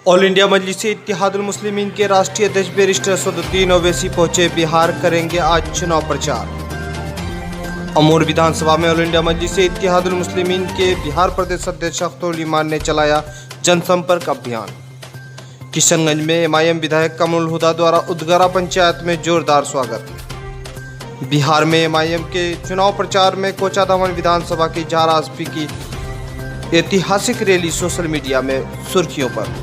All India मजलिस इत्तेहादुल मुस्लिमीन के राष्ट्रीय अध्यक्ष बैरिस्टर असदुद्दीन ओवैसी पहुंचे बिहार, करेंगे आज चुनाव प्रचार। अमूर विधानसभा में ऑल इंडिया मजलिस इत्तेहादुल मुस्लिमीन के बिहार प्रदेश अध्यक्ष अख्तरुल ईमान ने चलाया जनसंपर्क अभियान। किशनगंज में एमआईएम विधायक कमरुल हुदा द्वारा उदगारा पंचायत में जोरदार स्वागत। बिहार में एमआईएम के चुनाव प्रचार में कोचाधामन विधानसभा की झारासपी की ऐतिहासिक रैली सोशल मीडिया में सुर्खियों पर।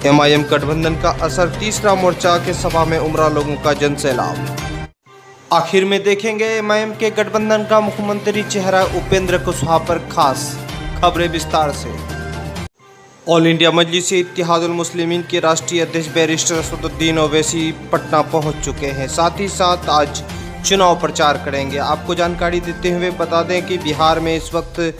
एमआईएम गठबंधन का असर, तीसरा मोर्चा के सभा में उमड़ा लोगों का जनसैलाब। आखिर में देखेंगे एमआईएम के गठबंधन का मुख्यमंत्री चेहरा उपेंद्र कुशवाहा पर खास खबरें विस्तार से। ऑल इंडिया मजलिस इत्तेहादुल मुस्लिमीन के राष्ट्रीय अध्यक्ष बैरिस्टर असदुद्दीन ओवैसी पटना पहुंच चुके हैं, साथ ही साथ आज चुनाव प्रचार करेंगे। आपको जानकारी देते हुए बता दें कि बिहार में इस वक्त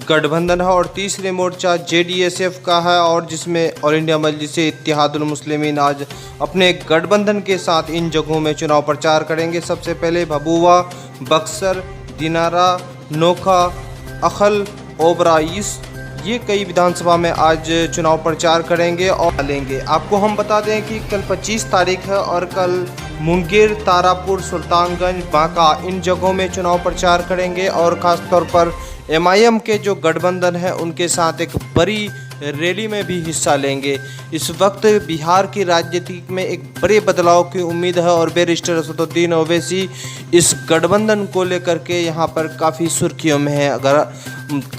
गठबंधन है और तीसरे मोर्चा जेडीएसएफ का है, और जिसमें ऑल इंडिया मजलिस इत्तेहादुल मुस्लिमीन आज अपने गठबंधन के साथ इन जगहों में चुनाव प्रचार करेंगे। सबसे पहले भभुआ, बक्सर, दिनारा, नोखा, अखल, ओबराइस, ये कई विधानसभा में आज चुनाव प्रचार करेंगे और लेंगे। आपको हम बता दें कि कल 25 तारीख है और कल मुंगेर, तारापुर, सुल्तानगंज, बांका, इन जगहों में चुनाव प्रचार करेंगे और ख़ासतौर पर एमआईएम के जो गठबंधन है उनके साथ एक बड़ी रैली में भी हिस्सा लेंगे। इस वक्त बिहार की राजनीति में एक बड़े बदलाव की उम्मीद है और बैरिस्टर असदुद्दीन ओवैसी इस गठबंधन को लेकर के यहाँ पर काफ़ी सुर्खियों में है। अगर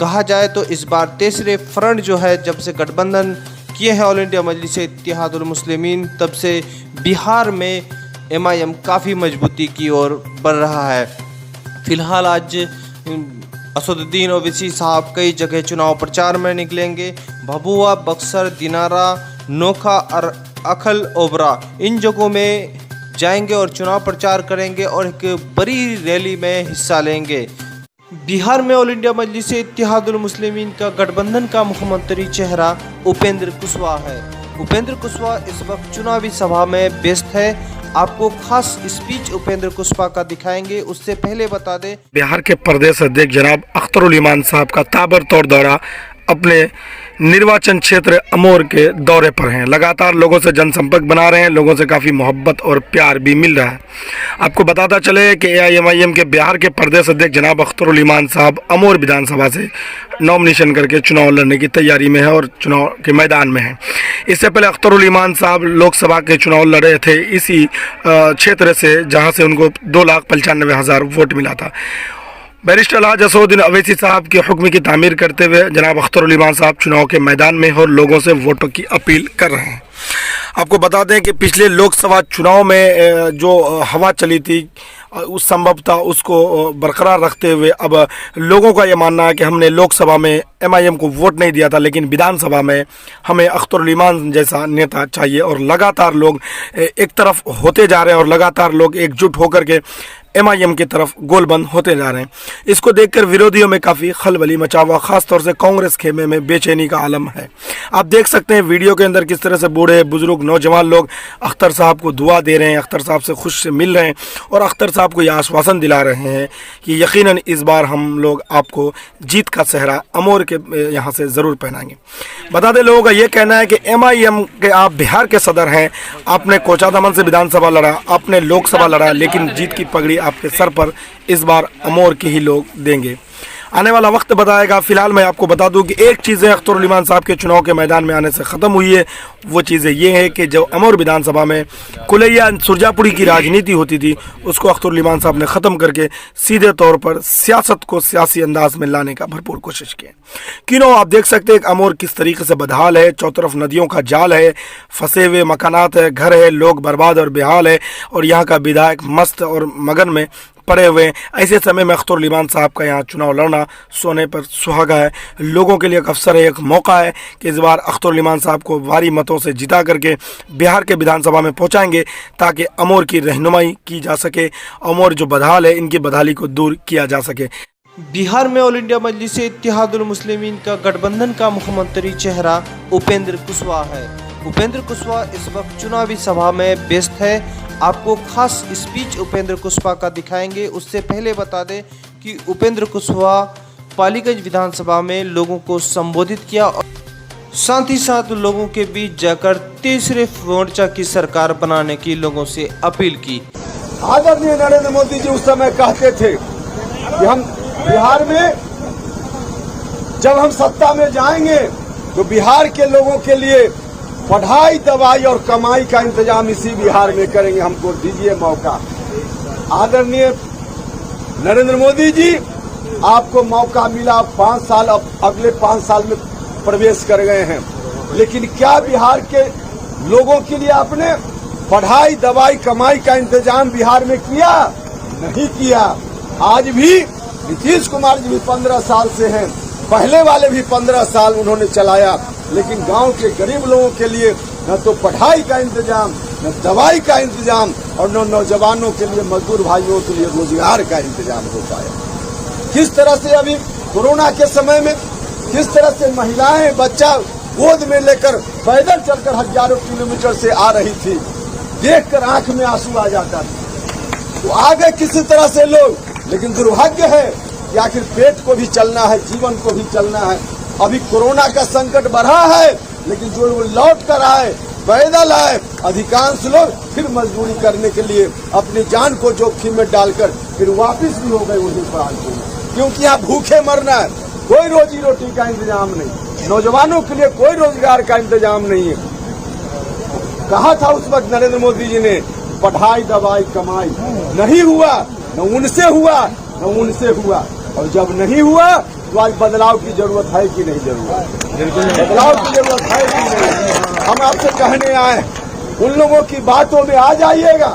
कहा जाए तो इस बार तीसरे फ्रंट जो है, जब से गठबंधन किए हैं ऑल इंडिया मजलिस इत्तेहादुल मुस्लिमीन, तब से बिहार में एमआईएम काफ़ी मजबूती की ओर बढ़ रहा है। फिलहाल आज असदुद्दीन ओवैसी साहब कई जगह चुनाव प्रचार में निकलेंगे। भभुआ, बक्सर, दिनारा, नोखा और अखल, ओबरा, इन जगहों में जाएंगे और चुनाव प्रचार करेंगे और एक बड़ी रैली में हिस्सा लेंगे। बिहार में ऑल इंडिया मजलिस इत्तेहादुल मुस्लिमीन का गठबंधन का मुख्यमंत्री चेहरा उपेंद्र कुशवाहा है। उपेंद्र कुशवाहा इस वक्त चुनावी सभा में व्यस्त है। आपको खास स्पीच उपेंद्र कुशवाहा का दिखाएंगे। उससे पहले बता दें, बिहार के प्रदेश अध्यक्ष जनाब अख्तरुल ईमान साहब का ताबड़तोड़ दौरा अपने निर्वाचन क्षेत्र अमोर के दौरे पर हैं। लगातार लोगों से जनसंपर्क बना रहे हैं, लोगों से काफ़ी मोहब्बत और प्यार भी मिल रहा है। आपको बताता चले कि एआईएमआईएम के बिहार के प्रदेश अध्यक्ष जनाब अख्तरुल ईमान साहब अमोर विधानसभा से नॉमिनेशन करके चुनाव लड़ने की तैयारी में है और चुनाव के मैदान में है। इससे पहले अख्तरुल ईमान साहब लोकसभा के चुनाव लड़े थे इसी क्षेत्र से, जहाँ से उनको 2,95,000 वोट मिला था। बैरिस्टर अलहाज असदुद्दीन ओवैसी साहब के हुक्म की तामीर करते हुए जनाब अख्तरुल ईमान साहब चुनाव के मैदान में और लोगों से वोटों की अपील कर रहे हैं। आपको बता दें कि पिछले लोकसभा चुनाव में जो हवा चली थी उस संभवतः उसको बरकरार रखते हुए अब लोगों का ये मानना है कि हमने लोकसभा में एमआईएम को वोट नहीं दिया था, लेकिन विधानसभा में हमें अख्तरुल ईमान जैसा नेता चाहिए। और लगातार लोग एक तरफ होते जा रहे हैं और लगातार लोग एकजुट होकर के एमआईएम की तरफ गोलबंद होते जा रहे हैं। इसको देखकर विरोधियों में काफ़ी खलबली मचा हुआ, खासतौर से कांग्रेस खेमे में बेचैनी का आलम है। आप देख सकते हैं वीडियो के अंदर किस तरह से बूढ़े बुजुर्ग नौजवान लोग अख्तर साहब को दुआ दे रहे हैं, अख्तर साहब से खुश से मिल रहे हैं और अख्तर साहब को यह आश्वासन दिला रहे हैं कि यकीनन इस बार हम लोग आपको जीत का सेहरा अमोर के यहाँ से ज़रूर पहनाएंगे। बता दें, लोगों का ये कहना है कि एमआईएम के आप बिहार के सदर हैं, आपने कोचाधामन से विधानसभा लड़ा, आपने लोकसभा लड़ा, लेकिन जीत की पगड़ी आपके सर पर इस बार अमोर के ही लोग देंगे। आने वाला वक्त बताएगा। फिलहाल मैं आपको बता दूं कि एक चीज़ें अख्तरुल ईमान साहब के चुनाव के मैदान में आने से ख़त्म हुई है। वो चीज़ें ये है कि जो अमोर विधानसभा में कुलैया सुरजापुरी की राजनीति होती थी, उसको अख्तरुल ईमान साहब ने ख़त्म करके सीधे तौर पर सियासत को सियासी अंदाज में लाने का भरपूर कोशिश की। क्यों आप देख सकते हैं कि अमोर किस तरीके से बदहाल है, चौतरफ नदियों का जाल है, फंसे हुए मकानात है, घर है, लोग बर्बाद और बेहाल है और यहाँ का विधायक मस्त और मगन में पड़े हुए। ऐसे समय में अख्तरुल ईमान साहब का यहाँ चुनाव लड़ना सोने पर सुहागा है। लोगों के लिए एक अवसर है, एक मौका है कि इस बार अख्तरुल ईमान साहब को भारी मतों से जिता करके बिहार के विधानसभा में पहुँचाएंगे ताकि अमोर की रहनुमाई की जा सके, अमोर जो बदहाल है इनकी बदहाली को दूर किया जा सके। बिहार में ऑल इंडिया मजलिस इत्तेहादुल मुस्लिमीन का गठबंधन का मुख्यमंत्री चेहरा उपेंद्र कुशवाहा है। उपेंद्र कुशवाहा इस वक्त चुनावी सभा में व्यस्त है। आपको खास स्पीच उपेंद्र कुशवाहा का दिखाएंगे। उससे पहले बता दें कि उपेंद्र कुशवाहा पालीगंज विधानसभा में लोगों को संबोधित किया और साथ ही साथ लोगों के बीच जाकर तीसरे मोर्चा की सरकार बनाने की लोगों से अपील की। आदरणीय नरेंद्र मोदी जी उस समय कहते थे कि हम बिहार में जब हम सत्ता में जाएंगे तो बिहार के लोगों के लिए पढ़ाई, दवाई और कमाई का इंतजाम इसी बिहार में करेंगे, हमको दीजिए मौका। आदरणीय नरेंद्र मोदी जी, आपको मौका मिला, 5 साल, अब अगले 5 साल में प्रवेश कर गए हैं, लेकिन क्या बिहार के लोगों के लिए आपने पढ़ाई, दवाई, कमाई का इंतजाम बिहार में किया? नहीं किया। आज भी नीतीश कुमार जी भी 15 साल से हैं, पहले वाले भी 15 साल उन्होंने चलाया, लेकिन गांव के गरीब लोगों के लिए न तो पढ़ाई का इंतजाम, न दवाई का इंतजाम और न नौजवानों के लिए, मजदूर भाइयों के लिए रोजगार का इंतजाम हो पाया। किस तरह से अभी कोरोना के समय में किस तरह से महिलाएं बच्चा गोद में लेकर पैदल चलकर हजारों किलोमीटर से आ रही थी, देखकर आंख में आंसू आ जाता था। तो आगे किसी तरह से लोग, लेकिन दुर्भाग्य है कि आखिर पेट को भी चलना है, जीवन को भी चलना है। अभी कोरोना का संकट बढ़ा है, लेकिन जो लोग लौट कर आए, पैदल आए, अधिकांश लोग फिर मजदूरी करने के लिए अपनी जान को जोखिम में डालकर फिर वापस भी हो गए उन्हीं प्रांतों में, क्योंकि यहाँ भूखे मरना है, कोई रोजी रोटी का इंतजाम नहीं, नौजवानों के लिए कोई रोजगार का इंतजाम नहीं है। कहा था उस वक्त नरेंद्र मोदी जी ने, पढ़ाई, दवाई, कमाई नहीं हुआ, न उनसे हुआ न उनसे हुआ, और जब नहीं हुआ तो आज बदलाव की जरूरत है कि नहीं जरूरत? बदलाव की जरूरत है कि नहीं? हम आपसे कहने आए, उन लोगों की बातों में आ जाइएगा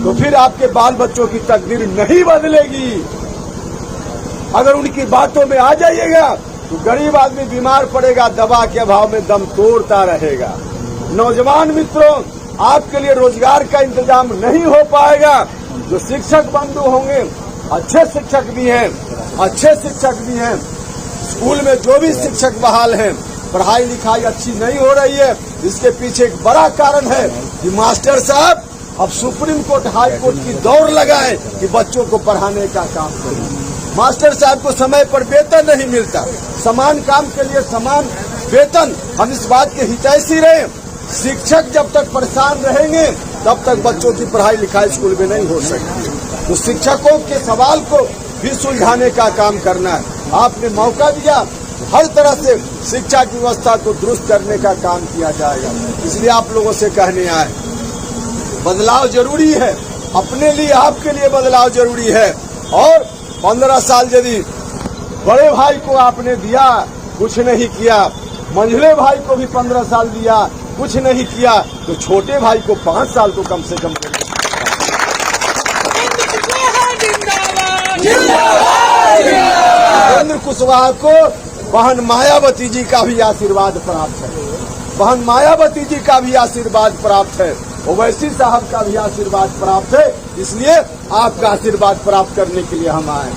तो फिर आपके बाल बच्चों की तकदीर नहीं बदलेगी। अगर उनकी बातों में आ जाइएगा तो गरीब आदमी बीमार पड़ेगा, दवा के अभाव में दम तोड़ता रहेगा। नौजवान मित्रों, आपके लिए रोजगार का इंतजाम नहीं हो पाएगा। जो शिक्षक बंधु होंगे, अच्छे शिक्षक भी हैं, अच्छे शिक्षक भी हैं, स्कूल में जो भी शिक्षक बहाल हैं, पढ़ाई लिखाई अच्छी नहीं हो रही है। इसके पीछे एक बड़ा कारण है कि मास्टर साहब अब सुप्रीम कोर्ट, हाई कोर्ट की दौड़ लगाए कि बच्चों को पढ़ाने का काम करें। मास्टर साहब को समय पर वेतन नहीं मिलता, समान काम के लिए समान वेतन। हम इस बात के हितैषी रहे, शिक्षक जब तक परेशान रहेंगे तब तक बच्चों की पढ़ाई लिखाई स्कूल में नहीं हो सकती। तो शिक्षकों के सवाल को भी सुलझाने का काम करना है। आपने मौका दिया, हर तरह से शिक्षा की व्यवस्था को दुरुस्त करने का काम किया जाएगा। इसलिए आप लोगों से कहने आए, बदलाव जरूरी है, अपने लिए, आपके लिए बदलाव जरूरी है। और 15 साल यदि बड़े भाई को आपने दिया, कुछ नहीं किया, मंझले भाई को भी 15 साल दिया, कुछ नहीं किया, तो छोटे भाई को 5 साल तो कम से कम उपेंद्र कुशवाहा को बहन मायावती जी का भी आशीर्वाद प्राप्त है, बहन मायावती जी का भी आशीर्वाद प्राप्त है, ओवैसी साहब का भी आशीर्वाद प्राप्त है। इसलिए आपका आशीर्वाद प्राप्त करने के लिए हम आए।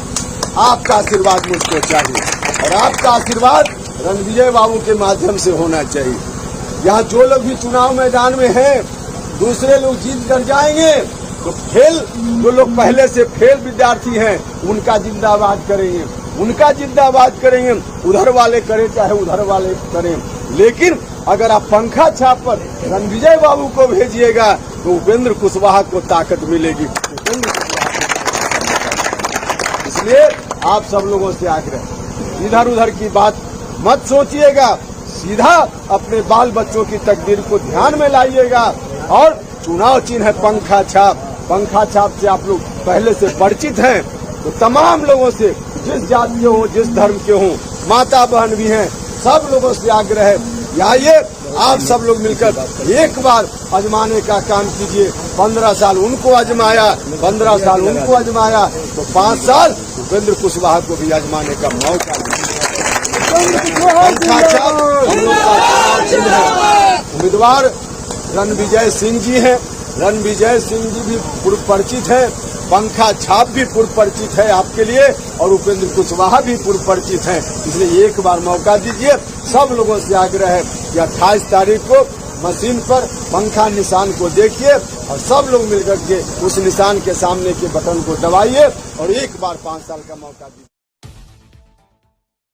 आपका आशीर्वाद मुझको चाहिए, और आपका आशीर्वाद रणविजय बाबू के माध्यम से होना चाहिए। यहाँ जो लोग भी चुनाव मैदान में हैं, दूसरे लोग जीत कर जाएंगे तो फेल, जो लोग पहले से फेल विद्यार्थी हैं उनका जिंदाबाद करेंगे, उनका जिंदाबाद करेंगे। उधर वाले करें चाहे उधर वाले करें, लेकिन अगर आप पंखा छाप पर रणविजय बाबू को भेजिएगा तो उपेंद्र कुशवाहा को ताकत मिलेगी। इसलिए आप सब लोगों से आग्रह, इधर उधर की बात मत सोचिएगा, सीधा अपने बाल बच्चों की तकदीर को ध्यान में लाइएगा। और चुनाव चिन्ह है पंखा छाप, पंखा छाप से आप लोग पहले से परिचित हैं। तो तमाम लोगों से, जिस जाति के हों, जिस धर्म के हों, माता बहन भी हैं, सब लोगों से आग्रह है, आइए आप सब लोग मिलकर एक बार आजमाने का काम कीजिए। 15 साल उनको आजमाया, 15 साल उनको आजमाया, तो 5 साल उपेंद्र कुशवाहा को भी आजमाने का मौका उम्मीदवार रणविजय सिंह जी हैं। रणविजय सिंह जी भी पूर्व परिचित है, पंखा छाप भी पूर्व परिचित है आपके लिए, और उपेंद्र कुशवाहा भी पूर्व परिचित हैं। इसलिए एक बार मौका दीजिए। सब लोगों से आग्रह है कि 28 तारीख को मशीन पर पंखा निशान को देखिए और सब लोग मिलकर के उस निशान के सामने के बटन को दबाइए और एक बार 5 साल का मौका दीजिए।